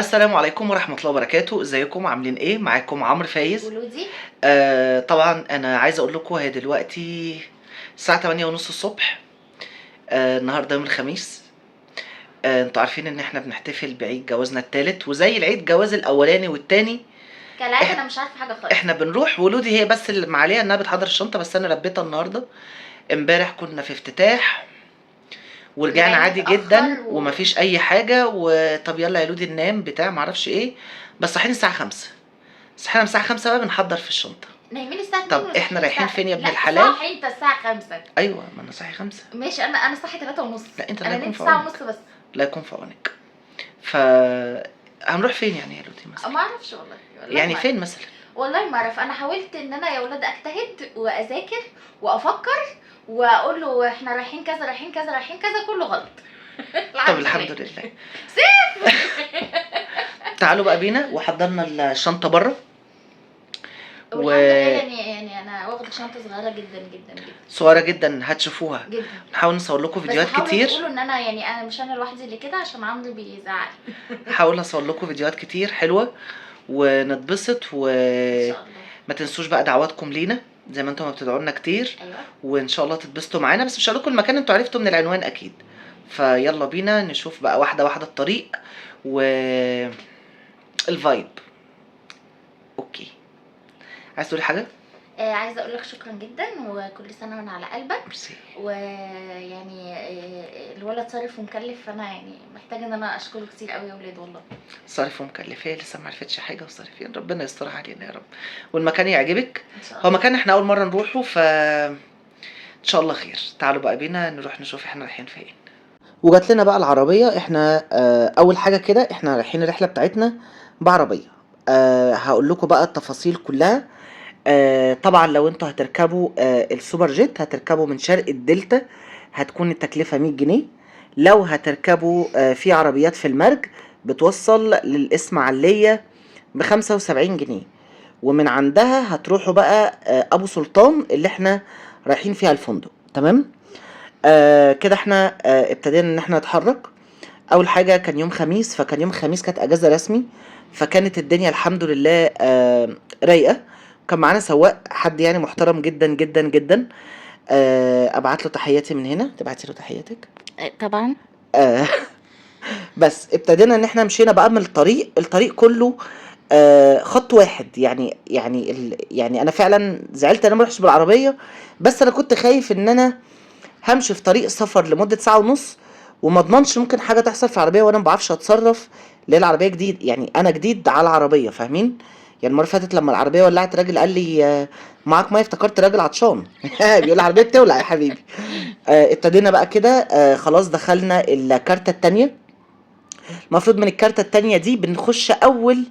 السلام عليكم ورحمة الله وبركاته. ازيكم عاملين ايه؟ معاكم عمرو فايز. ولودي. طبعا انا عايز اقول لكم هي دلوقتي الساعة 8:30 الصبح. النهاردة يوم الخميس. انتوا عارفين ان احنا بنحتفل بعيد جوازنا التالت، وزي العيد جواز الاولاني والتاني كالعادة انا مش عارفة حاجة خالص. احنا بنروح، ولودي هي بس اللي عليها انها بتحضر الشنطة، بس انا ربيتها النهاردة. امبارح كنا في افتتاح ورجعنا عادي جدا ومفيش اي حاجة، وطب يلا يا لودي ننام بتاع معرفش ايه، بس صحينا الساعة 5. صحينا الساعة 5 بقى بنحضر في الشنطة. نايمين الساعة 2. طب احنا رايحين فين يا ابن الحلال؟ لا صاحي انت الساعة 5. ايوه ما انا صاحي 5. ماشي انا صاحي 3:30. لا انت انا لا يكون نمت في ساعة عونك. ونص بس. لا يكون في عونك. هنروح فين يعني يا لودي مثلا؟ ما اعرفش والله يعني فين مثلا؟ والله ما اعرف. انا حاولت ان انا يا ولاد اجتهد واذاكر وافكر واقول له احنا رايحين كذا رايحين كذا رايحين كذا، كله غلط. طب الحمد لله. تعالوا بقى بينا، وحضرنا الشنطة بره. والحمد لله. يعني انا واخده شنطه صغيره جدا جدا جدا، صغيره جدا، هتشوفوها جدا. نحاول نصور لكم فيديوهات كتير. بس تقولوا ان انا مش انا لوحدي اللي كده، عشان عمرو بيزعل. هحاول اصور لكم فيديوهات كتير حلوه ونتبسط، ما تنسوش بقى دعواتكم لينا زي ما انتم ما بتدعوا لنا كتير. أيوة. وان شاء الله تتبسطوا معانا، بس مش هقول لكم المكان، انتوا عرفتوا من العنوان اكيد. فيلا بينا نشوف بقى واحده واحده الطريق الفايب. اوكي، عايز تقولي حاجه؟ عايزه اقول لك شكرا جدا، وكل سنه وانا على قلبك. ميرسي. ويعني الولد صارف ومكلف، فانا يعني محتاجه ان انا اشكره كتير قوي يا ولاد والله. صارف ومكلف، هي لسه ما عرفتش حاجه وصارفين، ربنا يسترها علينا يا رب، والمكان يعجبك. ان شاء الله. هو مكان احنا اول مره نروحه، ف ان شاء الله خير. تعالوا بقى بينا نروح نشوف احنا رايحين فين. وجات لنا بقى العربيه. احنا اول حاجه كده احنا رايحين الرحله بتاعتنا بعربيه. هقول لكم بقى التفاصيل كلها. طبعا لو انتوا هتركبوا السوبر جيت، هتركبوا من شرق الدلتا، هتكون التكلفة 100 جنيه. لو هتركبوا في عربيات في المرج بتوصل للإسماعيلية ب75 جنيه، ومن عندها هتروحوا بقى أبو سلطان اللي احنا رايحين فيها الفندق. تمام. كده احنا ابتدينا ان احنا نتحرك. اول حاجة كان يوم خميس، فكان يوم خميس كانت اجازة رسمي، فكانت الدنيا الحمد لله رايقة. كان معانا سواق حد يعني محترم جدا جدا جدا. ابعت له تحياتي من هنا، تبعتي له تحياتك طبعا. بس ابتدينا ان احنا مشينا بقى من الطريق كله خط واحد. يعني انا فعلا زعلت انا ما رحتش بالعربيه، بس انا كنت خايف ان انا همشي في طريق سفر لمده ساعه ونص، وما اضمنش ممكن حاجه تحصل في العربيه وانا ما بعرفش اتصرف، ليه العربيه جديد، يعني انا جديد على العربيه، فاهمين؟ يعني المره اللي فاتت لما العربيه ولعت، راجل قال لي معاك ميه، افتكرت راجل عطشان. بيقول العربيه بتولع يا حبيبي. ابتدينا بقى كده. خلاص دخلنا الكارتة التانية. المفروض من الكارتة التانية دي بنخش اول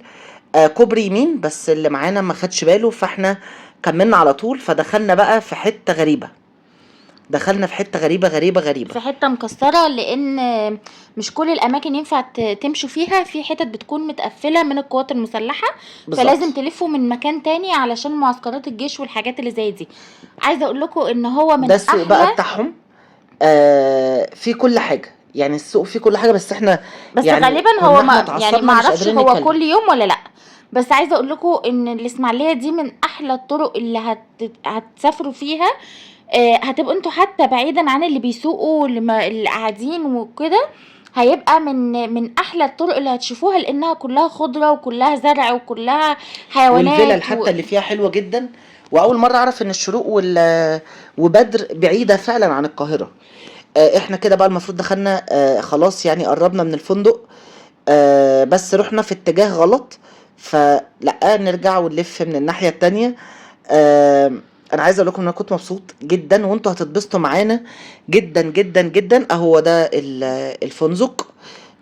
كوبري يمين، بس اللي معانا ما خدش باله، فاحنا كملنا على طول. فدخلنا بقى في حتة غريبة، دخلنا في حتة غريبة غريبة غريبة، في حته مكسره، لان مش كل الاماكن ينفع تمشوا فيها، في حتت بتكون متقفله من القوات المسلحه بالزبط. فلازم تلفوا من مكان تاني علشان معسكرات الجيش والحاجات اللي زي دي. عايزه اقول لكم ان هو من ده السوق بقى بتاعهم. في كل حاجة، يعني السوق فيه كل حاجة، بس احنا بس يعني غالبا هو يعني ما اعرفش هو كل يوم ولا لا. بس عايزه اقول لكم ان الاسماعيليه دي من احلى الطرق اللي هتسافروا فيها. هتبقوا انتوا حتى بعيدا عن اللي بيسوقوا اللي قاعدين وكده، هيبقى من احلى الطرق اللي هتشوفوها، لانها كلها خضره وكلها زرع وكلها حيوانات، والفلل حتى اللي فيها حلوه جدا. واول مره اعرف ان الشروق وبدر بعيده فعلا عن القاهره. احنا كده بقى المفروض دخلنا خلاص، يعني قربنا من الفندق، بس رحنا في اتجاه غلط، فلا نرجع ونلف من الناحيه التانية. انا عايزه اقول لكم ان انا كنت مبسوط جدا، وانتوا هتتبسطوا معانا جدا جدا جدا. اهو ده الفندق.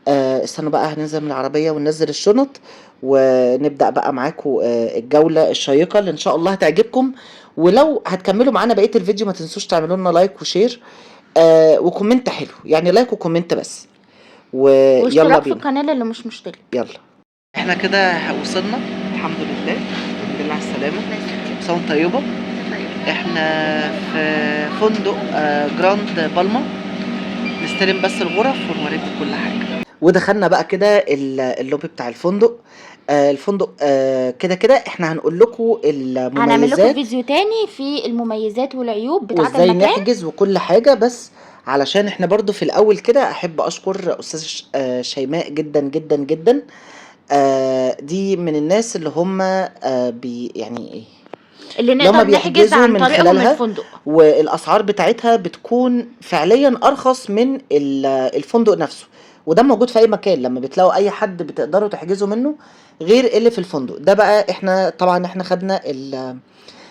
استنوا بقى، هننزل من العربيه وننزل الشنط، ونبدا بقى معاكم الجوله الشيقه اللي ان شاء الله هتعجبكم. ولو هتكملوا معانا بقيه الفيديو ما تنسوش تعملوا لنا لايك وشير وكومنت حلو، يعني لايك وكومنت بس، ويلا بينا في القناه اللي مش مشترك. يلا. احنا كده وصلنا الحمد لله، الحمد لله على السلامه. سنه طيبه. احنا في فندق جراند بالما، نستلم بس الغرف ونوريكم كل حاجه. ودخلنا بقى كده اللوبي بتاع الفندق. الفندق كده كده احنا هنقول لكم هنعمل لكم المميزات فيديو تاني في المميزات والعيوب بتاعه وازاي المكان. نحجز وكل حاجة. بس علشان احنا برضو في الاول كده احب اشكر استاذ شيماء جدا جدا جدا. دي من الناس اللي هم يعني ايه، اللي اللي هم نقدر نحجز بيحجزوا عن من طريقهم خلالها، الفندق. والاسعار بتاعتها بتكون فعليا ارخص من الفندق نفسه. وده موجود في اي مكان، لما بتلاقوا اي حد بتقدروا تحجزوا منه غير اللي في الفندق ده. بقى احنا طبعا احنا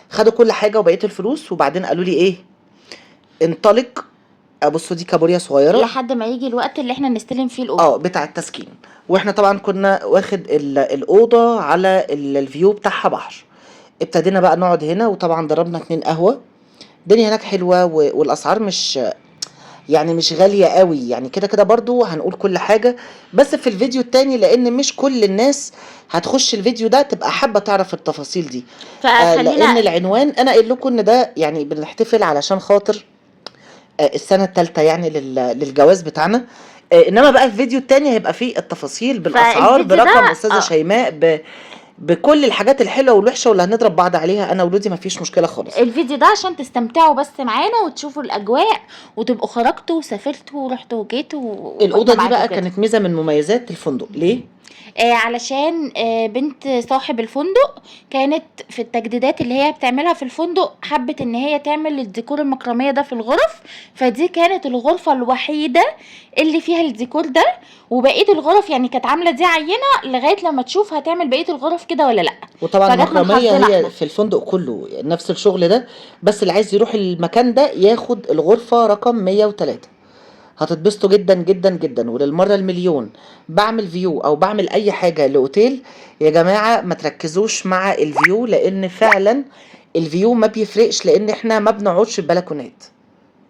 خدوا كل حاجة وبقية الفلوس، وبعدين قالوا لي ايه، انطلق. بصوا دي كابوريا صغيرة لحد ما يجي الوقت اللي احنا نستلم فيه الأوضة. بتاع التسكين. واحنا طبعا كنا واخد الأوضة على الفيو بتاعها بحر. ابتدينا بقى نقعد هنا، وطبعا ضربنا 2 قهوة. الدنيا هناك حلوة، والأسعار مش يعني مش غالية قوي يعني. كده كده برضو هنقول كل حاجة بس في الفيديو التاني، لأن مش كل الناس هتخش الفيديو ده تبقى حابة تعرف التفاصيل دي. لأن فخلينا العنوان أنا قايل لكم إن ده يعني بنحتفل علشان خاطر السنة التالتة يعني للجواز بتاعنا. انما بقى الفيديو التاني هيبقى فيه التفاصيل بالاسعار فالفيديو برقم ده استاذة شيماء، بكل الحاجات الحلوة والوحشة واللي هنضرب بعض عليها انا وولودي، مفيش مشكلة خالص. الفيديو ده عشان تستمتعوا بس معانا وتشوفوا الاجواء وتبقوا خرجتوا وسافرتوا ورحتوا وجيتوا الأوضة واحنا دي معاكم بقى كده. كانت ميزة من مميزات الفندق. ليه؟ علشان بنت صاحب الفندق كانت في التجديدات اللي هي بتعملها في الفندق، حبت ان هي تعمل الديكور المكرمية ده في الغرف. فدي كانت الغرفة الوحيدة اللي فيها الديكور ده، وبقية الغرف يعني كانت عاملة دي عينة لغاية لما تشوف هتعمل بقية الغرف كده ولا لا. وطبعا فجت من المكرمية حظنا هي احنا. في الفندق كله نفس الشغل ده، بس اللي عايز يروح المكان ده ياخد الغرفة رقم 103. هتتبسطوا جدا جدا جدا. وللمرة المليون بعمل فيو او بعمل اي حاجة لاوتيل، يا جماعة ما تركزوش مع الفيو، لان فعلا الفيو ما بيفرقش، لان احنا ما بنقعدش في بلكونات،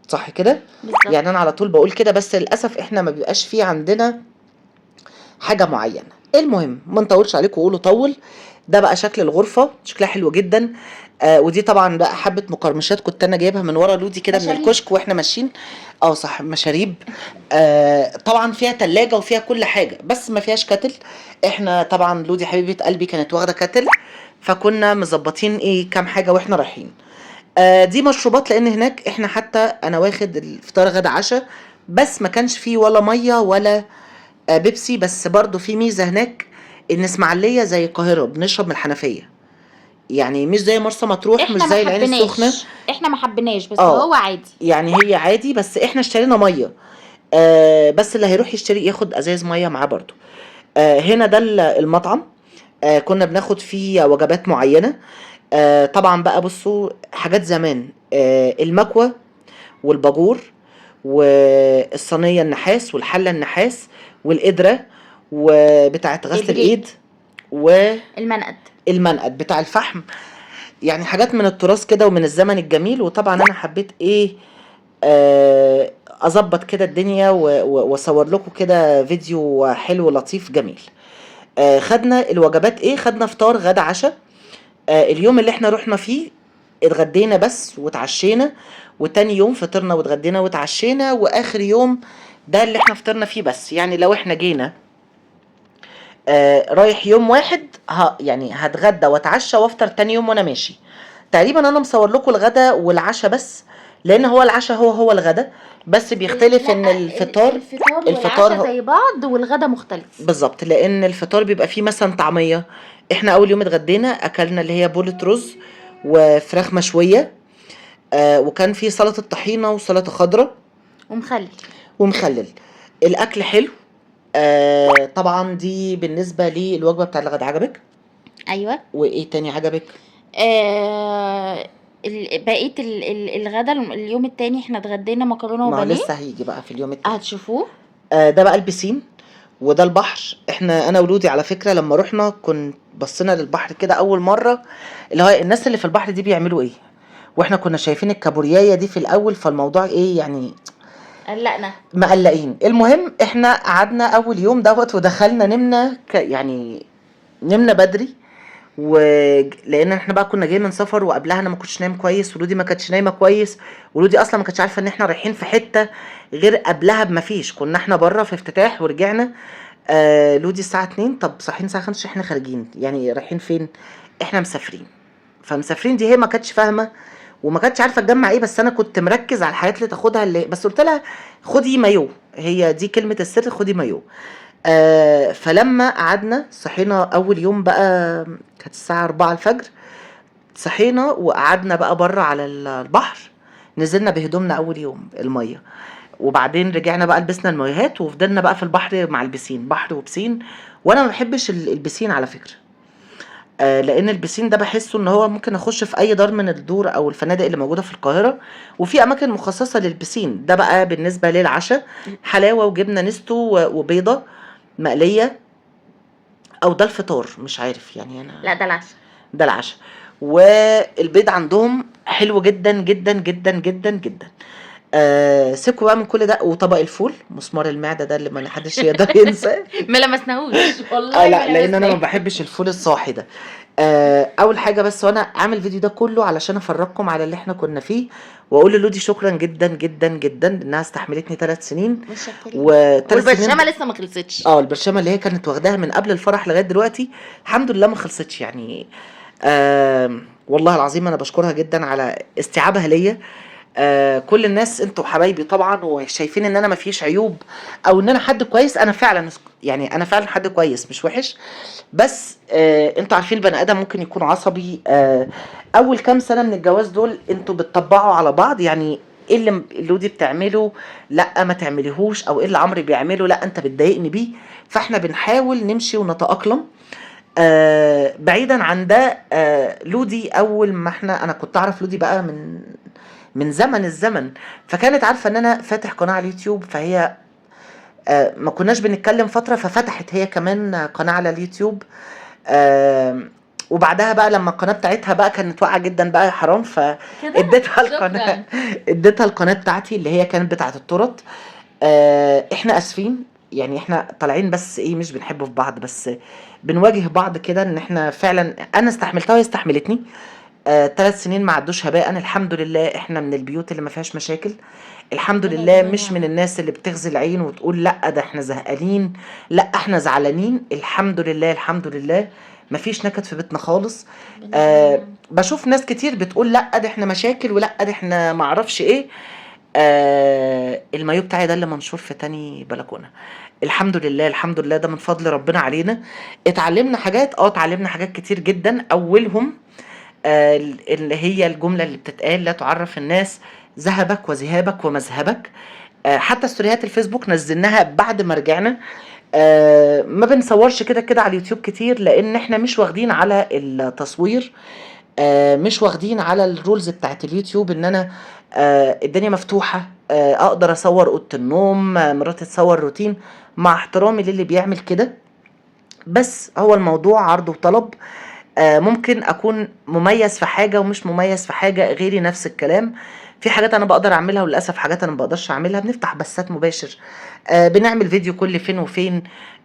صح كده؟ بالظبط. يعني انا على طول بقول كده، بس للاسف احنا ما بيبقاش فيه عندنا حاجة معينة. المهم ما نطولش عليكم وقولوا طول. ده بقى شكل الغرفة، شكلها حلو جدا. ودي طبعا بقى حبة مقرمشات كنت انا جايبها من ورا لودي كده من مشاريب. الكشك واحنا ماشيين. صح، مشاريب. طبعا فيها تلاجة وفيها كل حاجة، بس ما فيهاش كاتل. احنا طبعا لودي حبيبة قلبي كانت واخدة كاتل، فكنا مظبطين ايه كام حاجة واحنا رايحين. دي مشروبات، لان هناك احنا حتى انا واخد الفطار غدا عشاء، بس ما كانش فيه ولا مية ولا بيبسي. بس برضو في ميزة هناك، ان اسماعيلية زي القاهرة بنشرب من الحنفية، يعني مش زي مرسى مطروح، مش احنا ما زي العين السخنة. حبيناش بس هو عادي. يعني هي عادي، بس احنا اشترينا مية. بس اللي هيروح يشتري ياخد ازاز مية معاه برضو. هنا ده المطعم. كنا بناخد فيه وجبات معينة. طبعا بقى بصوا حاجات زمان، المكوة والباجور والصينية النحاس والحلة النحاس والقدرة وبتاعة غسل الإيد والمنقد بتاع الفحم. يعني حاجات من التراث كده ومن الزمن الجميل. وطبعا أنا حبيت إيه أظبط كده الدنيا وأصور لكم كده فيديو حلو لطيف جميل. خدنا الوجبات إيه، خدنا فطار غدا عشاء. اليوم اللي احنا رحنا فيه اتغدينا بس واتعشينا، وتاني يوم فطرنا واتغدينا واتعشينا، واخر يوم ده اللي احنا فطرنا فيه بس. يعني لو احنا جينا رايح يوم واحد يعني هتغدى واتعشى وافطر تاني يوم وانا ماشي. تقريبا انا مصور لكم الغدا والعشاء بس، لان هو العشاء هو الغدا، بس بيختلف ان الفطار والعشاء زي بعض والغدا مختلف بالظبط. لان الفطار بيبقى فيه مثلا طعميه. احنا اول يوم اتغدينا اكلنا اللي هي بولة رز وفراخ مشويه، وكان فيه سلطه طحينه وسلطه خضراء ومخلل. الاكل حلو. طبعا دي بالنسبه للوجبه بتاع الغدا. عجبك؟ ايوه. وايه تاني عجبك؟ بقيه الغدا اليوم التاني احنا اتغدينا مكرونه وبانيه. لسه هيجي بقى في اليوم التاني هتشوفوه. ده بقى البسين وده البحر. انا ولودي على فكره لما رحنا كنت بصينا للبحر كده اول مره، اللي هو الناس اللي في البحر دي بيعملوا ايه، واحنا كنا شايفين الكابوريايه دي في الاول، فالموضوع ايه يعني قلقنا مقلقين. المهم احنا قعدنا اول يوم ودخلنا نمنا يعني نمنا بدري، ولان احنا بقى كنا جايين من سفر، وقبلها انا ما كنتش نايم كويس، ولودي ما كانتش نايمه كويس، ولودي اصلا ما كانتش عارفه ان احنا رايحين في حته غير قبلها بما فيش. كنا احنا بره في افتتاح ورجعنا. لودي الساعه 2، طب صاحيين الساعه 5، احنا خارجين يعني رايحين فين؟ احنا مسافرين. فمسافرين دي هي ما كانتش فاهمه وما كانتش عارفه تجمع ايه، بس انا كنت مركز على الحاجات اللي تاخدها، اللي بس قلت لها خدي مايو، هي دي كلمه السر، خدي مايو. فلما قعدنا صحينا اول يوم بقى، كانت الساعه 4 الفجر، صحينا وقعدنا بقى بره على البحر، نزلنا بهدومنا اول يوم الميه، وبعدين رجعنا بقى لبسنا المايوهات وفضلنا بقى في البحر مع البسين، بحر وبسين. وانا ما بحبش البسين على فكره، لان البسين ده بحسه ان هو ممكن اخش في اي دار من الدور او الفنادق اللي موجوده في القاهره، وفي اماكن مخصصه للبسين ده. بقى بالنسبه للعشاء حلاوه وجبنه نستو وبيضه مقليه، او ده الفطار مش عارف يعني انا. لا ده العشاء. ده العشاء. والبيض عندهم حلو جدا جدا جدا جدا جدا. سيبكوا بقى من كل ده، وطبق الفول مسمار المعده ده اللي ما حدش يقدر ينساه. ما لمسناهوش والله، لا، ما لان انا ما لمسناه. بحبش الفول الصاحي ده. اول حاجه بس، وانا عامل فيديو ده كله علشان افرجكم على اللي احنا كنا فيه، واقول للودي شكرا جدا جدا جدا انها استحملتني 3 سنين. متشكرين. و3 والبرشامه سنين لسه ما خلصتش. البرشامه اللي هي كانت واخداها من قبل الفرح لغايه دلوقتي الحمد لله ما خلصتش يعني. والله العظيم انا بشكرها جدا على استيعابها ليا. كل الناس انتوا حبايبي طبعا، وشايفين ان انا ما فيش عيوب او ان انا حد كويس. انا فعلا يعني انا فعلا حد كويس مش وحش، بس انتوا عارفين البني ادم ممكن يكون عصبي. اول كام سنه من الجواز دول انتوا بتطبعوا على بعض، يعني ايه اللي دي بتعمله لا ما تعمليهوش، او ايه اللي عمري بيعمله لا انت بتضايقني بيه. فاحنا بنحاول نمشي ونتاقلم. بعيدا عن ده، لودي اول ما انا كنت اعرف لودي بقى من زمن الزمن، فكانت عارفه ان انا فاتح قناه على اليوتيوب، فهي ما كناش بنتكلم فتره، ففتحت هي كمان قناه على اليوتيوب. وبعدها بقى لما القناه بتاعتها بقى كانت واقعه جدا بقى يا حرام، فاديتها القناه اديتها القناه بتاعتي اللي هي كانت بتاعت التورت. احنا اسفين يعني، احنا طالعين بس ايه، مش بنحب في بعض، بس بنواجه بعض كده، ان احنا فعلا انا استحملتها وهي استحملتني. 3 سنين ما عدوش هباء، الحمد لله. احنا من البيوت اللي ما فيهاش مشاكل الحمد لله، مش من الناس اللي بتغزي العين وتقول لا ده احنا زهقانين، لا احنا زعلانين. الحمد لله الحمد لله ما فيش نكد في بيتنا خالص. بشوف ناس كتير بتقول لا ده احنا مشاكل، ولا ده احنا ما اعرفش ايه. المايو بتاعي ده اللي منشور في تاني بلكونه. الحمد لله الحمد لله، ده من فضل ربنا علينا. اتعلمنا حاجات كتير جدا، اولهم اللي هي الجمله اللي بتتقال لا تعرف الناس ذهبك وذهابك ومذهبك. حتى ستوريات الفيسبوك نزلناها بعد ما رجعنا. ما بنصورش كده كده على اليوتيوب كتير، لان احنا مش واخدين على التصوير، مش واخدين على الرولز بتاعت اليوتيوب ان انا الدنيا مفتوحة، اقدر اصور اوضه النوم، مراتي تصور روتين، مع احترامي للي بيعمل كده. بس هو الموضوع عرض وطلب. ممكن اكون مميز في حاجة ومش مميز في حاجة، غيري نفس الكلام. في حاجات انا بقدر اعملها، وللاسف حاجات انا ما بقدرش اعملها. بنفتح بثات مباشر، بنعمل فيديو كل فين وفين.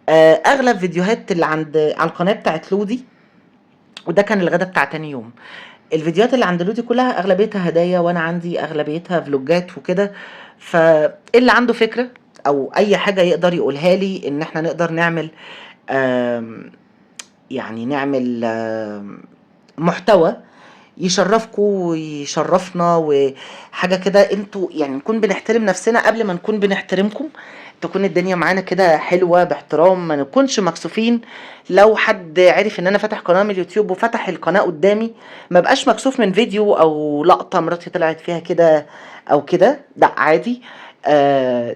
اغلب فيديوهات اللي على القناة بتاعت لودي، وده كان الغدا بتاع تاني يوم، الفيديوهات اللي عند لودي كلها اغلبيتها هدايا، وانا عندي اغلبيتها فلوجات وكده. فاللي عنده فكرة او اي حاجة يقدر يقولها لي ان احنا نقدر نعمل يعني نعمل محتوى يشرفكم ويشرفنا وحاجة كده. انتوا يعني نكون بنحترم نفسنا قبل ما نكون بنحترمكم، تكون الدنيا معانا كده حلوة باحترام، ما نكونش مكسوفين. لو حد عرف ان انا فاتح قناة من اليوتيوب وفتح القناة قدامي، ما بقاش مكسوف من فيديو او لقطة مراتي طلعت فيها كده او كده، لا عادي.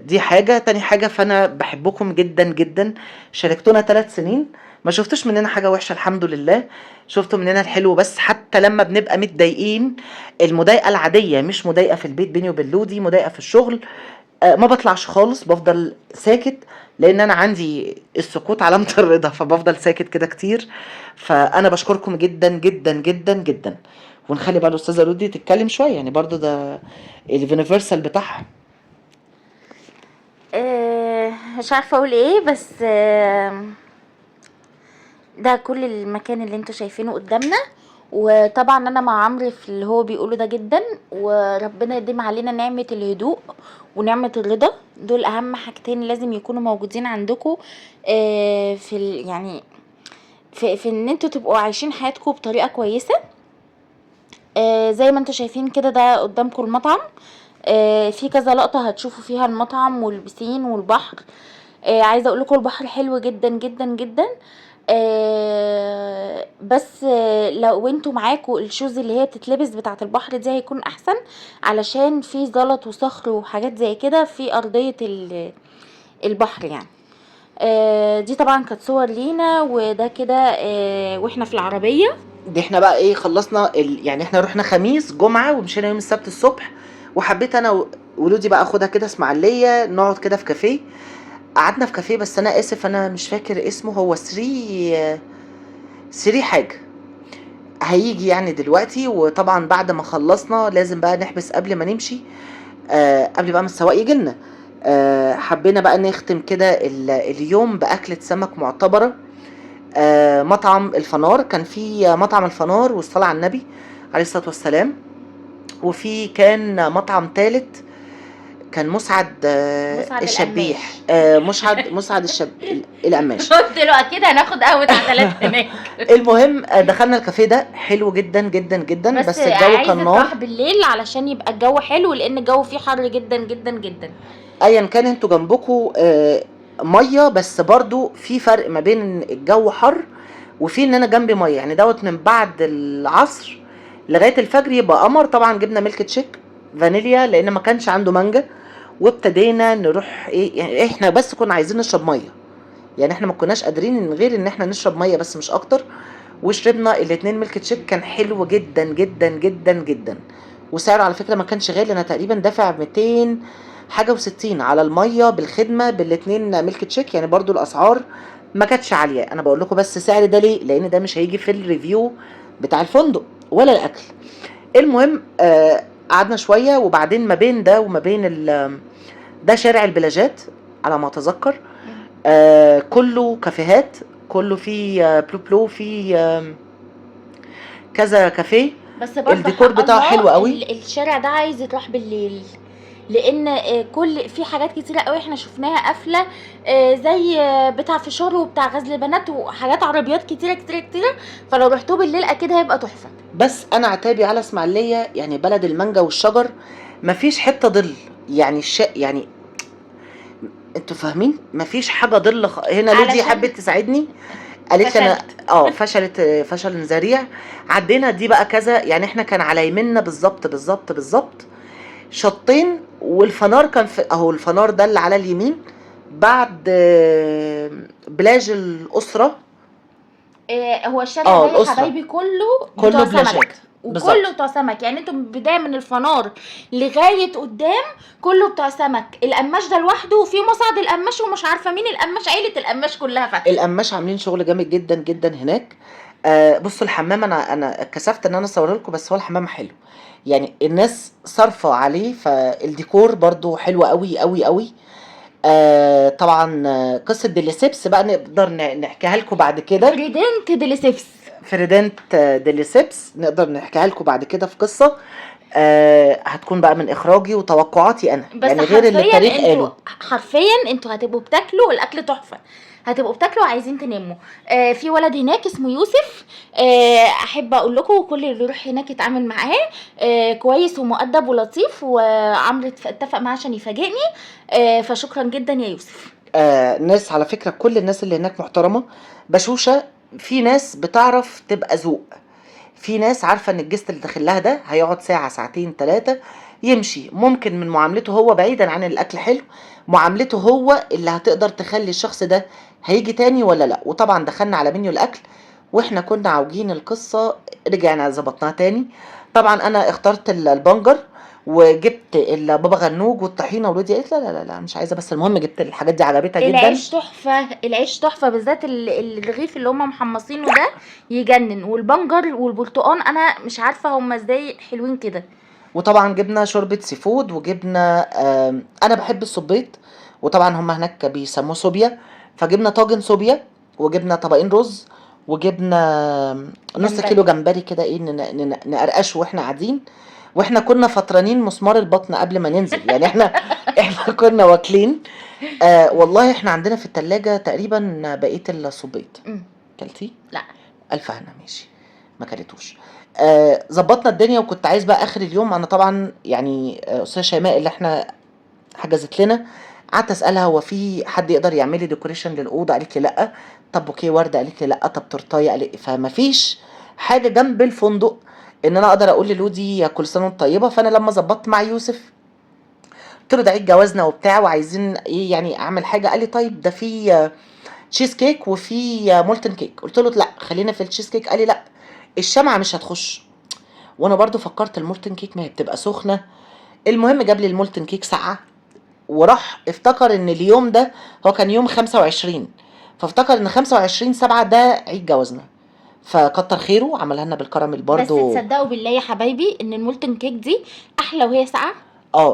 دي حاجة. تاني حاجة، فانا بحبكم جدا جدا. شاركتونا 3 سنين، ما شفتوش مننا حاجة وحشة الحمد لله، شفتوا مننا الحلو بس. حتى لما بنبقى متضايقين، المضايقة العادية مش مضايقة في البيت بيني وبين لودي، مضايقة في الشغل، ما بطلعش خالص، بفضل ساكت، لان انا عندي السكوت علامة الرضا، فبفضل ساكت كده كتير. فانا بشكركم جدا جدا جدا جدا. ونخلي بقى الاستاذة لودي تتكلم شوية، يعني برضو ده اليونيفرسال بتاعها. مش عارفه اقول ايه، بس ده كل المكان اللي انتوا شايفينه قدامنا. وطبعا انا مع عمرو في اللي هو بيقوله ده جدا، وربنا يديم علينا نعمة الهدوء ونعمة الرضا، دول اهم حاجتين لازم يكونوا موجودين عندكم. يعني في ان انتوا تبقوا عايشين حياتكم بطريقة كويسة. زي ما انتوا شايفين كده، ده قدامكم المطعم. في كذا لقطة هتشوفوا فيها المطعم والبسين والبحر. عايزة اقول لكم البحر حلو جدا جدا جدا. بس لو انتوا معاكوا الشوز اللي هي بتتلبس بتاعه البحر دي هيكون احسن، علشان في زلط وصخر وحاجات زي كده في ارضية البحر يعني. دي طبعا كانت صور لينا، وده كده واحنا في العربية. دي احنا بقى ايه خلصنا يعني احنا رحنا خميس جمعة ومشينا يوم السبت الصبح، وحبيت انا وولودي بقى اخدها كده اسماعيلية نقعد كده في كافيه. قعدنا في كافيه بس انا اسف انا مش فاكر اسمه، هو سري حاجة هيجي يعني دلوقتي. وطبعا بعد ما خلصنا لازم بقى نحبس قبل ما نمشي، قبل بقى ما السواق يجي لنا. حبينا بقى نختم كده اليوم بأكلة سمك معتبرة. مطعم الفنار، كان في مطعم الفنار والصلاة على النبي عليه الصلاة والسلام، وفي كان مطعم تالت كان مسعد الشبيح. مسعد القماش. قلت له اكيد هناخد قهوة عدلات هناك. المهم دخلنا الكافيه ده حلو جدا جدا جدا، بس الجو عايزة كان نار. تروح بالليل علشان يبقى الجو حلو، لان الجو فيه حر جدا جدا جدا. ايا كان انتوا جنبكوا ميه، بس برضو في فرق ما بين إن الجو حر وفي ان انا جنبي ميه، يعني دوت من بعد العصر لغايه الفجر يبقى قمر. طبعا جبنا ميلك تشيك فانيليا لان ما كانش عنده مانجا، وابتدينا نروح ايه يعني احنا بس كنا عايزين نشرب ميه، يعني احنا ما كناش قادرين غير ان احنا نشرب ميه بس مش اكتر. وشربنا الاتنين ميلك تشيك، كان حلو جدا جدا جدا جدا. وسعره على فكره ما كانش غالي، انا تقريبا دافع 200 حاجه و60 على الميه بالخدمه بالاتنين ميلك تشيك، يعني برضو الاسعار ما كانتش عاليه. انا بقول لكم بس سعر ده ليه، لان ده مش هيجي في الريفيو بتاع الفندق ولا الاكل. المهم قعدنا شويه، وبعدين ما بين ده وما بين ده شارع البلاجات على ما اتذكر. كله كافيهات، كله فيه بلو بلو، فيه كذا كافيه. بس برضه الديكور بتاعه حلو قوي. الشارع ده عايز يتروح بالليل، لان كل في حاجات كتيره قوي احنا شفناها قافله، زي بتاع فشار وبتاع غزل بنات وحاجات عربيات كتيره كتيره كتيره. فلو رحتوه بالليل اكيد هيبقى تحفه. بس انا عتابي على اسماعيليه، يعني بلد المانجا والشجر، مفيش حته ظل، يعني يعني انتوا فاهمين مفيش حاجه ظل هنا. لودي حبت تساعدني، قالت لي انا فشلت فشل ذريع. عدينا دي بقى كذا، يعني احنا كان على يمنا بالظبط بالظبط بالظبط شطين، والفنار كان في اهو الفنار ده اللي على اليمين بعد بلاج الاسره. هو الشارع ده يا الأسرة حبايبي كله بلاجات وكله بتوع سمك، يعني انتوا من بدايه من الفنار لغايه قدام كله بتوع سمك. القماش ده لوحده، وفي مسعد القماش ومش عارفه مين القماش، عيله القماش كلها فاتحه. القماش عاملين شغل جامد جدا جدا هناك. بصوا الحمام، انا اتكسفت ان انا اصوره لكم، بس هو الحمام حلو، يعني الناس صارفه عليه، فالديكور برضو حلو قوي قوي قوي. طبعا قصه ديليسيبس بقى نقدر نحكيها لكم بعد كده. فريدنت ديليسيبس نقدر نحكيها لكم بعد كده في قصه هتكون بقى من اخراجي وتوقعاتي انا، يعني غير اللي التاريخ قاله. حرفيا انتوا هتبقوا بتاكلوا الاكل تحفه، هتبقوا بتاكلوا عايزين تناموا. في ولد هناك اسمه يوسف، احب اقول لكم كل اللي يروح هناك يتعامل معاه كويس ومؤدب ولطيف، وعمرو اتفق معاه عشان يفاجئني. فشكرا جدا يا يوسف. ناس على فكره كل الناس اللي هناك محترمه بشوشه، في ناس بتعرف تبقى ذوق، في ناس عارفه ان الجست اللي داخل لها ده هيقعد ساعه ساعتين 3 يمشي. ممكن من معاملته هو بعيدا عن الاكل حلو، معاملته هو اللي هتقدر تخلي الشخص ده هيجي تاني ولا لا. وطبعا دخلنا على منيو الاكل واحنا كنا عاوجين القصه، رجعنا ظبطناها تاني. طبعا انا اخترت البنجر وجبت البابا غنوج والطحينه، ولودي قالت لا لا لا مش عايزه، بس المهم جبت الحاجات دي عجبتها جدا. العيش تحفه، العيش تحفه، بالذات الرغيف اللي هم محمصينه ده يجنن، والبنجر والبرتقان انا مش عارفه هم ازاي حلوين كده. وطبعا جبنا شوربه سي فود، وجبنا انا بحب الصبيط، وطبعا هم هناك بيسموه صوبيا، فجبنا طاجن صوبيا، وجبنا طبقين رز، وجبنا نص جمبري. كيلو جمبري كده ايه نقرقشه واحنا قاعدين، واحنا كنا فطرانين مسمار البطن قبل ما ننزل يعني احنا كنا واكلين. والله احنا عندنا في التلاجة تقريبا بقية الصبيط. كلتي؟ لا. الف هنا. ماشي، ما كلتوش. ظبطنا الدنيا، وكنت عايز بقى اخر اليوم انا طبعا يعني استاذه شيماء اللي احنا حجزت لنا، قعدت اسالها هو في حد يقدر يعمل لي ديكوريشن للاوضه؟ قالت لي لا. طب بوكيه ورده؟ قالت لي لا. طب تورتايه؟ قالت لي. فما فيش حاجه جنب الفندق ان انا اقدر اقول للودي يا كل سنه وانت طيبه. فانا لما ظبطت مع يوسف قلت له ده عيد جوازنا وبتاع وعايزين ايه يعني اعمل حاجه. قال لي طيب ده في تشيز كيك وفي مولتن كيك. قلت له لا خلينا في التشيز كيك. قال لي لا الشمعه مش هتخش. وانا برضو فكرت المولتن كيك ما هي بتبقى سخنه. المهم جاب لي المولتن كيك ساقعه، وراح افتكر ان اليوم ده هو كان يوم 25، فافتكر ان 25/7 ده عيد جوازنا، فكتر خيره عملها لنا بالكراميل بس برضو. تصدقوا بالله يا حبايبي ان المولتن كيك دي احلى وهي ساقعه.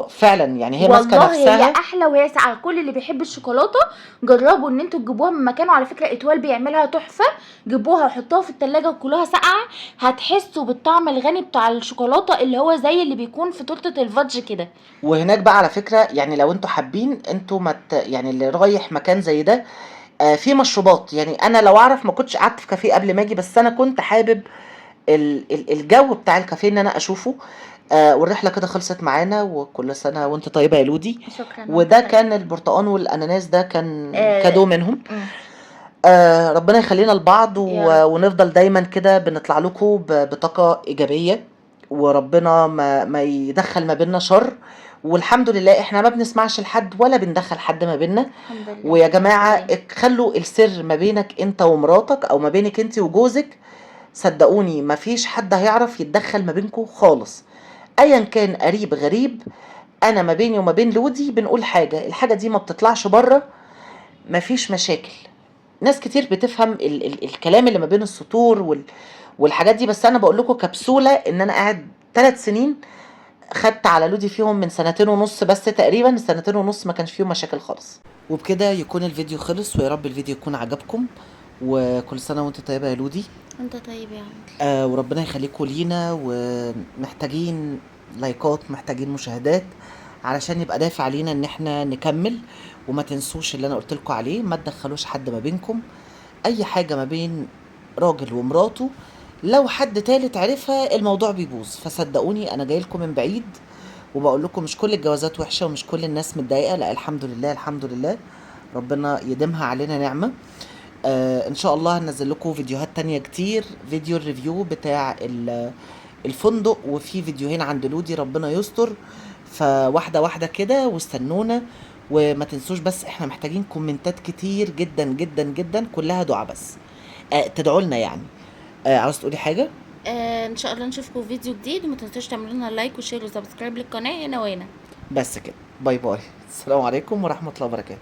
فعلا يعني هي ماسكه والله هي نفسها. احلى وهي ساقعه. كل اللي بيحب الشوكولاته جربوا ان انتوا تجيبوها من مكان، وعلى فكره اتوال بيعملها تحفه. جيبوها وحطوها في التلاجة وكلوها ساقعه، هتحسوا بالطعم الغني بتاع الشوكولاته اللي هو زي اللي بيكون في تورته الفادج كده. وهناك بقى على فكره يعني لو انتوا حابين انتوا يعني اللي رايح مكان زي ده في مشروبات. يعني انا لو اعرف ما كنتش قعدت في كافيه قبل ما اجي، بس انا كنت حابب الجو بتاع الكافيه ان انا اشوفه. والرحله كده خلصت معانا، وكل سنه وانت طيبه يا لودي. شكرا. وده كان البرتقان والاناناس، ده كان كادو منهم. مم. ربنا يخلينا لبعض يا رب. ونفضل دايما كده بنطلع لكم بطاقه ايجابيه، وربنا ما يدخل ما بيننا شر. والحمد لله احنا ما بنسمعش لحد ولا بندخل حد ما بيننا. الحمد لله. ويا جماعه خلوا السر ما بينك انت ومراتك او ما بينك انت وجوزك. صدقوني مفيش حد هيعرف يتدخل ما بينكم خالص، ايا كان قريب غريب. انا ما بيني وما بين لودي بنقول حاجه، الحاجه دي ما بتطلعش بره، مفيش مشاكل. ناس كتير بتفهم الكلام اللي ما بين السطور والحاجات دي، بس انا بقول لكم كبسوله ان انا قاعد 3 سنين خدت على لودي فيهم من 2.5 بس تقريبا. 2.5 ما كانش فيهم مشاكل خالص. وبكده يكون الفيديو خلص، ويا رب الفيديو يكون عجبكم، وكل سنه وانت طيبه يا لودي. انت طيب يا عم. وربنا يخليكم لينا، ومحتاجين لايكات، محتاجين مشاهدات علشان يبقى دافع علينا ان احنا نكمل. وما تنسوش اللي انا قلت لكم عليه، ما تدخلوش حد ما بينكم. اي حاجة ما بين راجل ومراته لو حد تالت عرفها الموضوع بيبوظ. فصدقوني انا جاي لكم من بعيد وبقول لكم مش كل الجوازات وحشة ومش كل الناس متضايقة، لا الحمد لله الحمد لله، ربنا يديمها علينا نعمة. ان شاء الله هنزل لكم فيديوهات تانية كتير، فيديو الريفيو بتاع الفندق، وفي فيديوهين عند لودي ربنا يستر. فواحدة واحدة كده واستنونا. وما تنسوش بس احنا محتاجين كومنتات كتير جدا جدا جدا، كلها دعاء بس. تدعوا لنا يعني. عاوز تقولي حاجة؟ ان شاء الله نشوفكم في فيديو جديد، وما تنسوش تعملوا لنا لايك وشير وسبسكرايب للقناه هنا وهنا. بس كده، باي باي، السلام عليكم ورحمة الله وبركاته.